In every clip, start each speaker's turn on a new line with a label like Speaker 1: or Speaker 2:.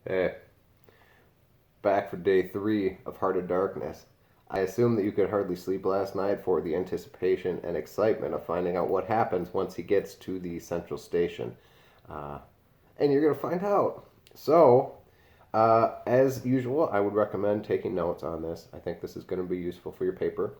Speaker 1: Hey, back for day 3 of Heart of Darkness. I assume that you could hardly sleep last night for the anticipation and excitement of finding out what happens once he gets to the central station. Uh, and you're going to find out. As usual, I would recommend taking notes on this. I think this is going to be useful for your paper.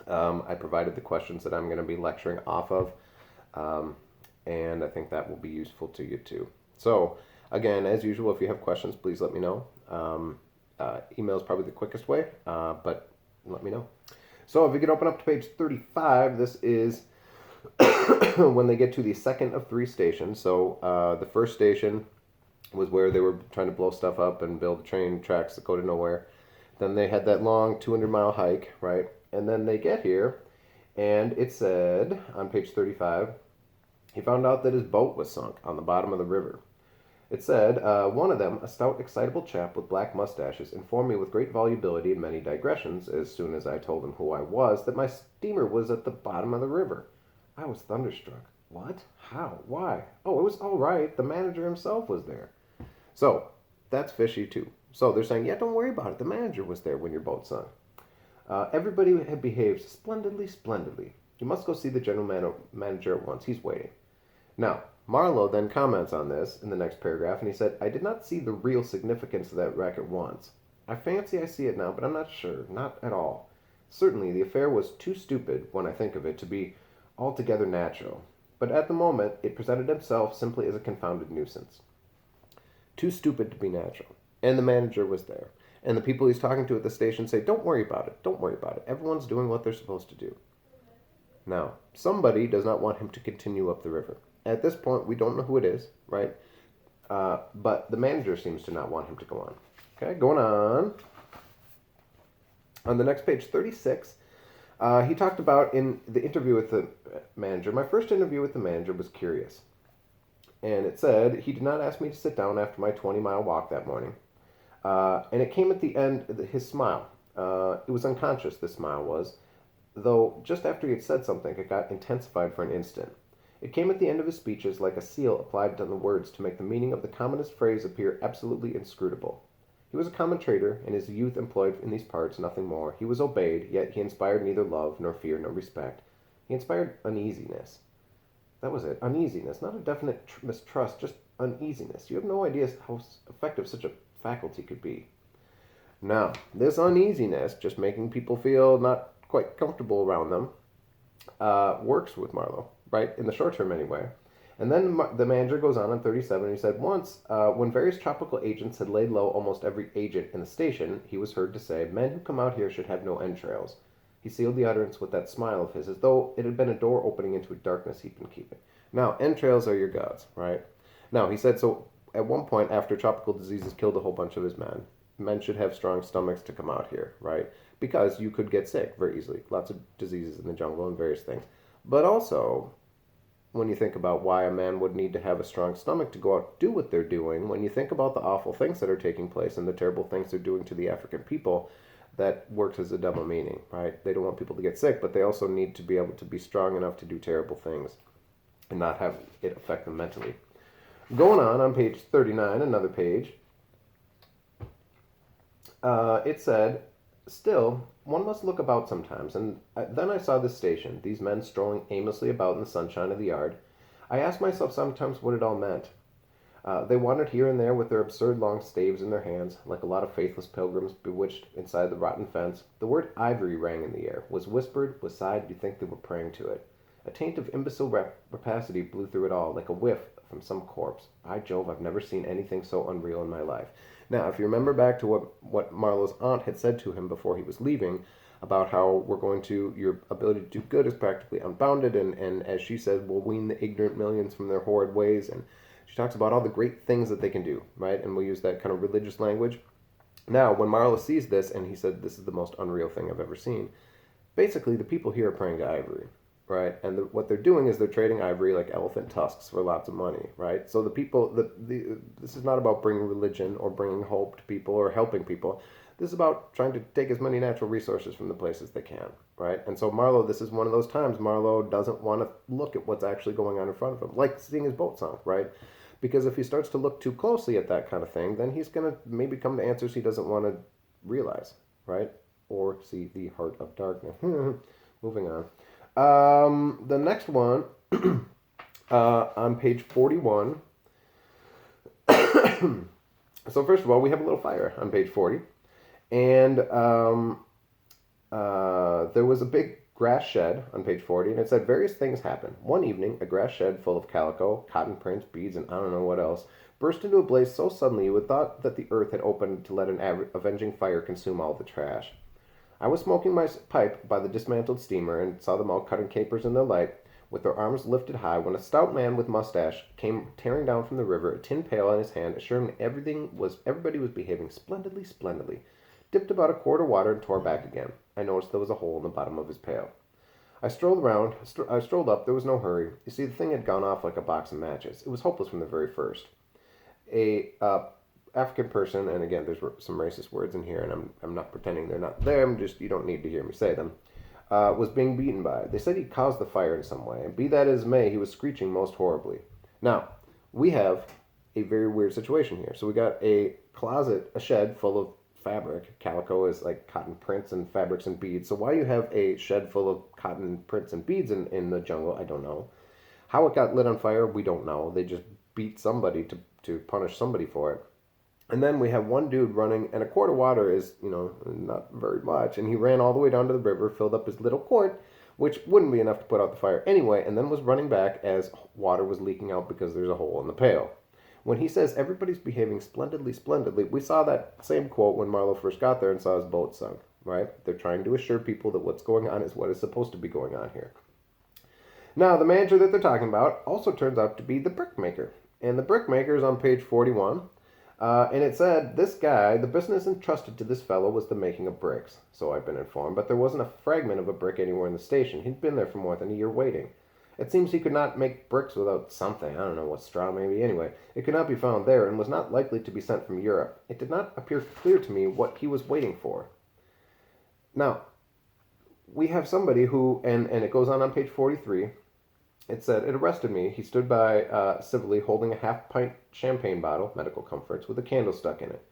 Speaker 1: I provided the questions that I'm going to be lecturing off of, um, and I think that will be useful to you too. So, again, as usual, if you have questions, please let me know. Email is probably the quickest way, but let me know. So, if you can open up to page 35, this is when they get to the second of 3 stations. So, the first station was where they were trying to blow stuff up and build train tracks that go to nowhere. Then they had that long 200-mile hike, right? And then they get here, and it said on page 35, he found out that his boat was sunk on the bottom of the river. It said, one of them, a stout, excitable chap with black mustaches, informed me with great volubility and many digressions, as soon as I told him who I was, that my steamer was at the bottom of the river. I was thunderstruck. What? How? Why? Oh, it was all right. The manager himself was there. So, that's fishy too. So they're saying, yeah, don't worry about it. The manager was there when your boat sunk. Everybody had behaved splendidly. You must go see the manager at once. He's waiting. Now, Marlowe then comments on this in the next paragraph, and he said, I did not see the real significance of that wreck at once. I fancy I see it now, but I'm not sure. Not at all. Certainly, the affair was too stupid, when I think of it, to be altogether natural. But at the moment, it presented itself simply as a confounded nuisance. Too stupid to be natural. And the manager was there. And the people he's talking to at the station say, don't worry about it. Don't worry about it. Everyone's doing what they're supposed to do. Now, somebody does not want him to continue up the river. At this point, we don't know who it is, right? But the manager seems to not want him to go on. Okay, going on. On the next page, 36, he talked about in the interview with the manager. My first interview with the manager was curious. And it said, he did not ask me to sit down after my 20-mile walk that morning. And it came at the end, his smile. It was unconscious, this smile was, though just after he had said something, it got intensified for an instant. It came at the end of his speeches like a seal applied to the words to make the meaning of the commonest phrase appear absolutely inscrutable. He was a common trader, and his youth employed in these parts, nothing more. He was obeyed, yet he inspired neither love, nor fear, nor respect. He inspired uneasiness. That was it, uneasiness, not a definite mistrust, just uneasiness. You have no idea how effective such a faculty could be. Now, this uneasiness, just making people feel not quite comfortable around them, works with Marlowe, right? In the short term, anyway. And then the manager goes on 37, and he said, once, when various tropical agents had laid low almost every agent in the station, he was heard to say, men who come out here should have no entrails. He sealed the utterance with that smile of his, as though it had been a door opening into a darkness he'd been keeping. Now, entrails are your gods, right? Now, he said, so at one point, after tropical diseases killed a whole bunch of his men should have strong stomachs to come out here, right? Because you could get sick very easily. Lots of diseases in the jungle and various things. But also, when you think about why a man would need to have a strong stomach to go out and do what they're doing, when you think about the awful things that are taking place and the terrible things they're doing to the African people, that works as a double meaning, right? They don't want people to get sick, but they also need to be able to be strong enough to do terrible things and not have it affect them mentally. Going on page 39, another page, it said, still, one must look about sometimes, and then I saw this station, these men strolling aimlessly about in the sunshine of the yard. I asked myself sometimes what it all meant. They wandered here and there with their absurd long staves in their hands, like a lot of faithless pilgrims bewitched inside the rotten fence. The word ivory rang in the air, was whispered, was sighed, you'd think they were praying to it. A taint of imbecile rapacity blew through it all, like a whiff from some corpse. By Jove, I've never seen anything so unreal in my life. Now, if you remember back to what Marlowe's aunt had said to him before he was leaving, about how your ability to do good is practically unbounded, and as she said, we'll wean the ignorant millions from their horrid ways, and she talks about all the great things that they can do, right? And we'll use that kind of religious language. Now, when Marlowe sees this, and he said, this is the most unreal thing I've ever seen, basically the people here are praying to ivory, right? And what they're doing is they're trading ivory like elephant tusks for lots of money, right? So the people, this is not about bringing religion or bringing hope to people or helping people. This is about trying to take as many natural resources from the places they can, right? And so Marlowe, this is one of those times Marlowe doesn't want to look at what's actually going on in front of him, like seeing his boat sunk, right? Because if he starts to look too closely at that kind of thing, then he's going to maybe come to answers he doesn't want to realize, right? Or see the heart of darkness. Moving on. The next one, on page 41. So first of all, we have a little fire on page 40. And there was a big grass shed on page 40, and it said various things happened. One evening, a grass shed full of calico, cotton prints, beads, and I don't know what else, burst into a blaze so suddenly you would thought that the earth had opened to let an avenging fire consume all the trash. I was smoking my pipe by the dismantled steamer and saw them all cutting capers in the light, with their arms lifted high, when a stout man with mustache came tearing down from the river, a tin pail in his hand, assuring everybody was behaving splendidly, dipped about a quart of water and tore back again. I noticed there was a hole in the bottom of his pail. I strolled up. There was no hurry. You see, the thing had gone off like a box of matches. It was hopeless from the very first. A African person, and again, there's some racist words in here, and I'm not pretending they're not there. You don't need to hear me say them. Was being beaten by. They said he caused the fire in some way, and be that as may, he was screeching most horribly. Now, we have a very weird situation here. So we got a shed full of fabric. Calico is like cotton prints and fabrics and beads. So why you have a shed full of cotton prints and beads in the jungle, I don't know. How it got lit on fire, we don't know. They just beat somebody to punish somebody for it. And then we have one dude running, and a quart of water is, not very much. And he ran all the way down to the river, filled up his little quart, which wouldn't be enough to put out the fire anyway, and then was running back as water was leaking out because there's a hole in the pail. When he says everybody's behaving splendidly, we saw that same quote when Marlowe first got there and saw his boat sunk, right? They're trying to assure people that what's going on is what is supposed to be going on here. Now, the manager that they're talking about also turns out to be the brickmaker. And the brickmaker is on page 41. And it said, this guy, the business entrusted to this fellow was the making of bricks, so I've been informed, but there wasn't a fragment of a brick anywhere in the station. He'd been there for more than a year waiting. It seems he could not make bricks without something. I don't know what, straw maybe. Anyway, it could not be found there and was not likely to be sent from Europe. It did not appear clear to me what he was waiting for. Now, we have somebody who, and it goes on page 43, it said, it arrested me. He stood by civilly holding a half-pint champagne bottle, medical comforts, with a candle stuck in it.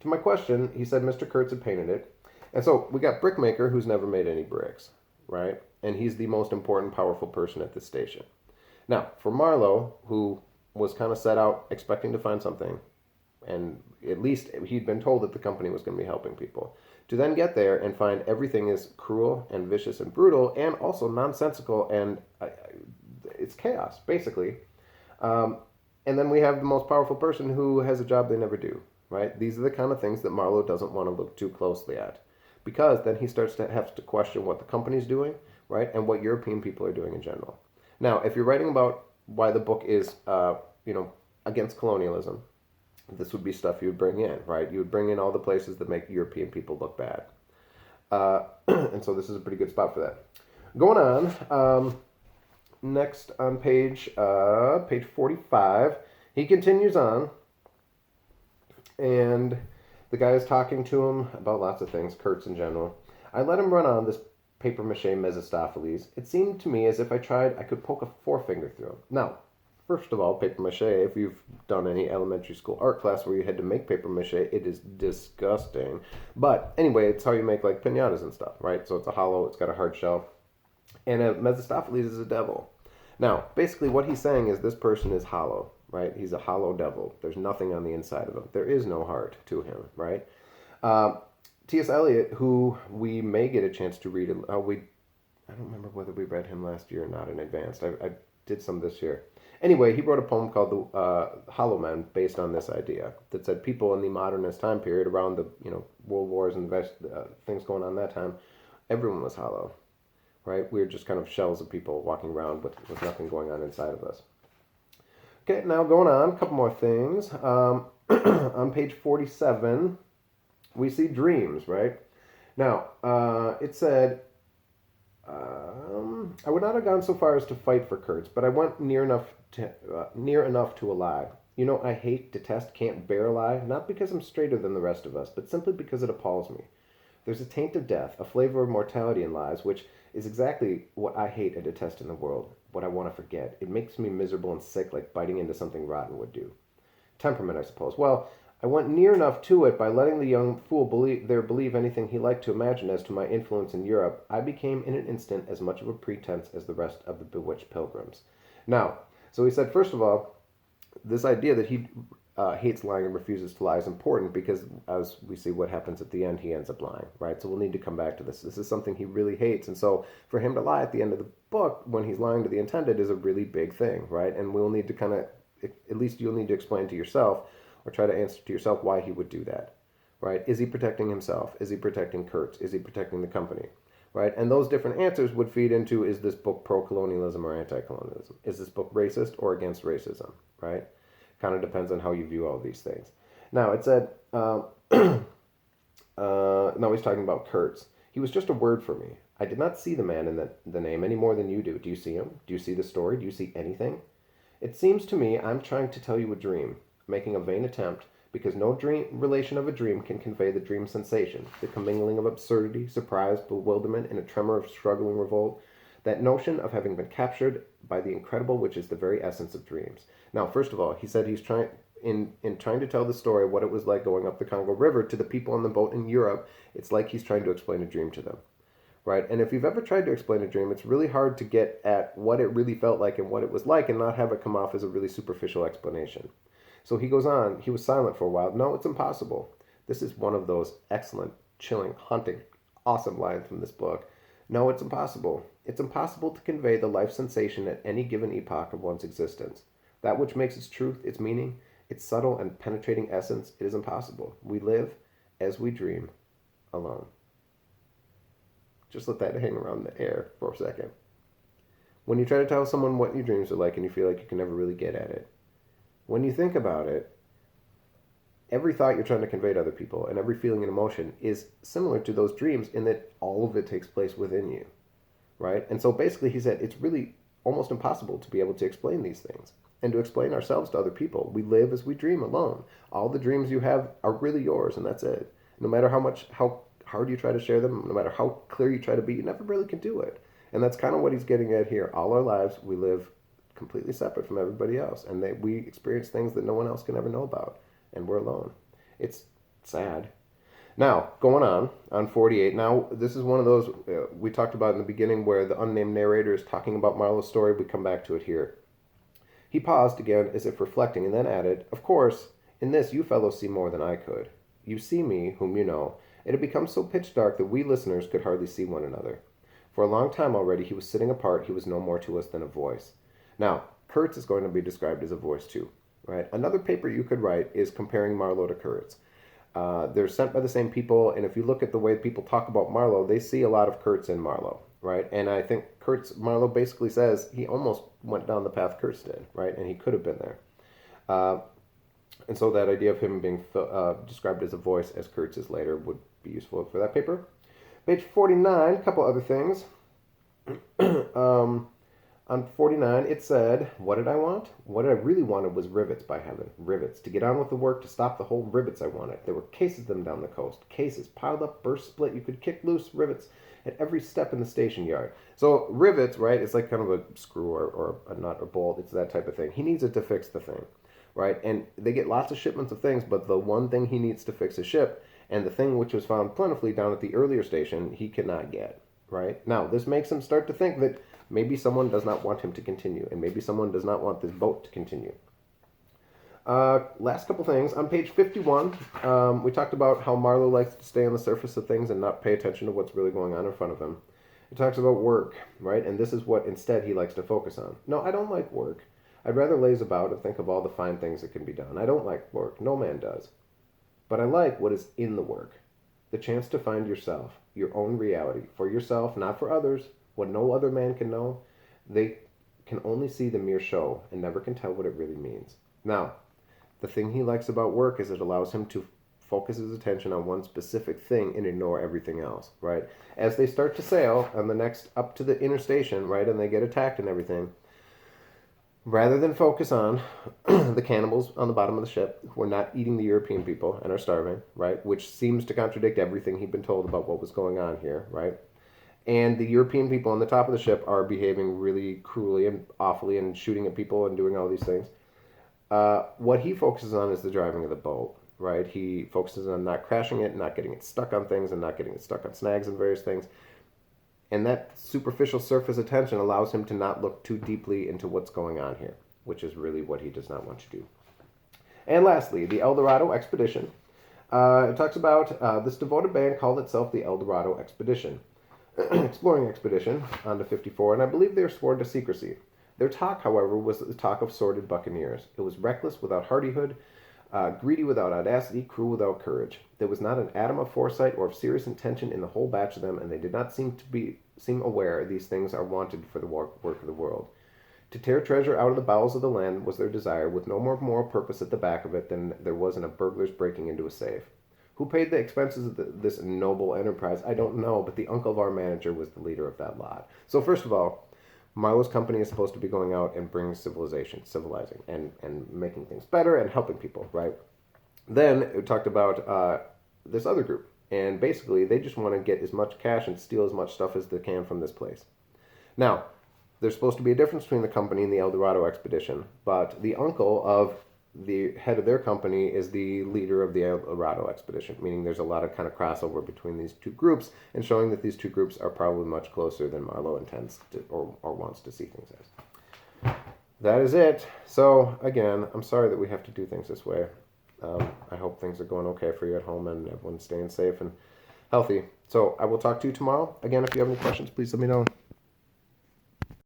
Speaker 1: To my question, he said Mr. Kurtz had painted it. And so we got brickmaker who's never made any bricks, right? And he's the most important, powerful person at this station. Now, for Marlowe, who was kind of set out expecting to find something, and at least he'd been told that the company was going to be helping people, to then get there and find everything is cruel and vicious and brutal and also nonsensical and it's chaos, basically. And then we have the most powerful person who has a job they never do, right? These are the kind of things that Marlowe doesn't want to look too closely at, because then he starts to have to question what the company's doing, right, and what European people are doing in general. Now, if you're writing about why the book is, against colonialism, this would be stuff you would bring in, right? You would bring in all the places that make European people look bad. And so this is a pretty good spot for that. Going on, next on page 45, he continues on, and the guy is talking to him about lots of things, Kurtz in general. I let him run on this papier-mâché Mephistopheles. It seemed to me as if I could poke a forefinger through him. Now, first of all, papier-mâché, if you've done any elementary school art class where you had to make papier-mâché, it is disgusting. But anyway, it's how you make like piñatas and stuff, right? So it's a hollow, it's got a hard shell. And a Mephistopheles is a devil. Now, basically what he's saying is this person is hollow, right? He's a hollow devil. There's nothing on the inside of him. There is no heart to him, right? T.S. Eliot, who we may get a chance to read, I don't remember whether we read him last year or not in advance. I did some this year. Anyway, he wrote a poem called The Hollow Men, based on this idea, that said people in the modernist time period, around the world wars and things going on that time, everyone was hollow, right? We were just kind of shells of people walking around with nothing going on inside of us. Okay, now going on, a couple more things. On page 47, we see dreams, right? Now, it said, I would not have gone so far as to fight for Kurtz, but I went near enough to a lie. I hate, detest, can't bear a lie, not because I'm straighter than the rest of us, but simply because it appalls me. There's a taint of death, a flavor of mortality in lies, which is exactly what I hate and detest in the world. what I want to forget. It makes me miserable and sick like biting into something rotten would do. Temperament, I suppose. Well, I went near enough to it by letting the young fool believe anything he liked to imagine as to my influence in Europe. I became in an instant as much of a pretense as the rest of the bewitched pilgrims. Now, so he said, first of all, this idea that he hates lying and refuses to lie is important because, as we see what happens at the end, he ends up lying, right? So we'll need to come back to this. This is something he really hates. And so for him to lie at the end of the book when he's lying to the intended is a really big thing, right? And we'll need to kind of, at least you'll need to explain to yourself or try to answer to yourself why he would do that, right? Is he protecting himself? Is he protecting Kurtz? Is he protecting the company, right? And those different answers would feed into, is this book pro-colonialism or anti-colonialism? Is this book racist or against racism, right? Kind of depends on how you view all these things. Now, it said, now he's talking about Kurtz. He was just a word for me. I did not see the man in the name any more than you do. Do you see him? Do you see the story? Do you see anything? It seems to me I'm trying to tell you a dream, making a vain attempt, because no dream relation of a dream can convey the dream sensation, the commingling of absurdity, surprise, bewilderment, and a tremor of struggling revolt, that notion of having been captured by the incredible, which is the very essence of dreams. Now, first of all, he said he's trying to tell the story what it was like going up the Congo River to the people on the boat in Europe. It's like he's trying to explain a dream to them, right? And if you've ever tried to explain a dream, it's really hard to get at what it really felt like and what it was like and not have it come off as a really superficial explanation. So he goes on. He was silent for a while. No, it's impossible. This is one of those excellent, chilling, haunting, awesome lines from this book. No, it's impossible. It's impossible to convey the life sensation at any given epoch of one's existence. That which makes its truth, its meaning, its subtle and penetrating essence, it is impossible. We live as we dream, alone. Just let that hang around the air for a second. When you try to tell someone what your dreams are like and you feel like you can never really get at it, when you think about it, every thought you're trying to convey to other people and every feeling and emotion is similar to those dreams in that all of it takes place within you, right? And so basically he said it's really almost impossible to be able to explain these things and to explain ourselves to other people. We live as we dream alone. All the dreams you have are really yours, and that's it. No matter how hard you try to share them, no matter how clear you try to be, you never really can do it. And that's kind of what he's getting at here. All our lives, we live completely separate from everybody else, and we experience things that no one else can ever know about, and we're alone. It's sad. Now, going on 48. Now, this is one of those we talked about in the beginning where the unnamed narrator is talking about Marlowe's story. We come back to it here. He paused again as if reflecting and then added, of course, in this you fellows see more than I could. You see me, whom you know. It had become so pitch dark that we listeners could hardly see one another. For a long time already he was sitting apart. He was no more to us than a voice. Now, Kurtz is going to be described as a voice too, right? Another paper you could write is comparing Marlowe to Kurtz. They're sent by the same people, and if you look at the way people talk about Marlowe, they see a lot of Kurtz in Marlowe, right? And I think Marlowe basically says he almost went down the path Kurtz did, right? And he could have been there. And so that idea of him being described as a voice as Kurtz is later would be useful for that paper. Page 49, a couple other things. On 49, it said, what did I want? What I really wanted was rivets, by heaven. Rivets. To get on with the work, to stop the whole rivets I wanted. There were cases of them down the coast. Cases piled up, burst, split. You could kick loose rivets at every step in the station yard. So rivets, right, it's like kind of a screw or a nut or bolt. It's that type of thing. He needs it to fix the thing, right? And they get lots of shipments of things, but the one thing he needs to fix a ship, and the thing which was found plentifully down at the earlier station, he cannot get, right? Now, this makes him start to think that maybe someone does not want him to continue, and maybe someone does not want this boat to continue. Last couple things. On page 51, we talked about how Marlowe likes to stay on the surface of things and not pay attention to what's really going on in front of him. He talks about work, right? And this is what instead he likes to focus on. No, I don't like work. I'd rather laze about and think of all the fine things that can be done. I don't like work. No man does. But I like what is in the work. The chance to find yourself, your own reality, for yourself, not for others, what no other man can know. They can only see the mere show and never can tell what it really means. Now, the thing he likes about work is it allows him to focus his attention on one specific thing and ignore everything else, right? As they start to sail on the next up to the inner station, right, and they get attacked and everything, rather than focus on the cannibals on the bottom of the ship who are not eating the European people and are starving, right, which seems to contradict everything he'd been told about what was going on here, right? And the European people on the top of the ship are behaving really cruelly and awfully and shooting at people and doing all these things. What he focuses on is the driving of the boat, right? He focuses on not crashing it, not getting it stuck on things, and not getting it stuck on snags and various things. And that superficial surface attention allows him to not look too deeply into what's going on here, which is really what he does not want to do. And lastly, the Dorado Expedition. It talks about this devoted band called itself the Dorado Expedition, exploring expedition onto 54, and I believe they are sworn to secrecy. Their talk, however, was the talk of sordid buccaneers. It was reckless without hardihood, greedy without audacity, cruel without courage. There was not an atom of foresight or of serious intention in the whole batch of them, and they did not seem aware these things are wanted for the work of the world. To tear treasure out of the bowels of the land was their desire, with no more moral purpose at the back of it than there was in a burglar's breaking into a safe. Who paid the expenses of this noble enterprise? I don't know, but the uncle of our manager was the leader of that lot. So first of all, Marlows' company is supposed to be going out and bringing civilizing, and making things better and helping people, right? Then it talked about this other group, and basically they just want to get as much cash and steal as much stuff as they can from this place. Now, there's supposed to be a difference between the company and the Dorado Expedition, but the uncle of the head of their company is the leader of the Dorado Expedition, meaning there's a lot of kind of crossover between these two groups, and showing that these two groups are probably much closer than Marlowe intends to, or wants to see things as. That is it. So, again, I'm sorry that we have to do things this way. I hope things are going okay for you at home and everyone's staying safe and healthy. So, I will talk to you tomorrow. Again, if you have any questions, please let me know.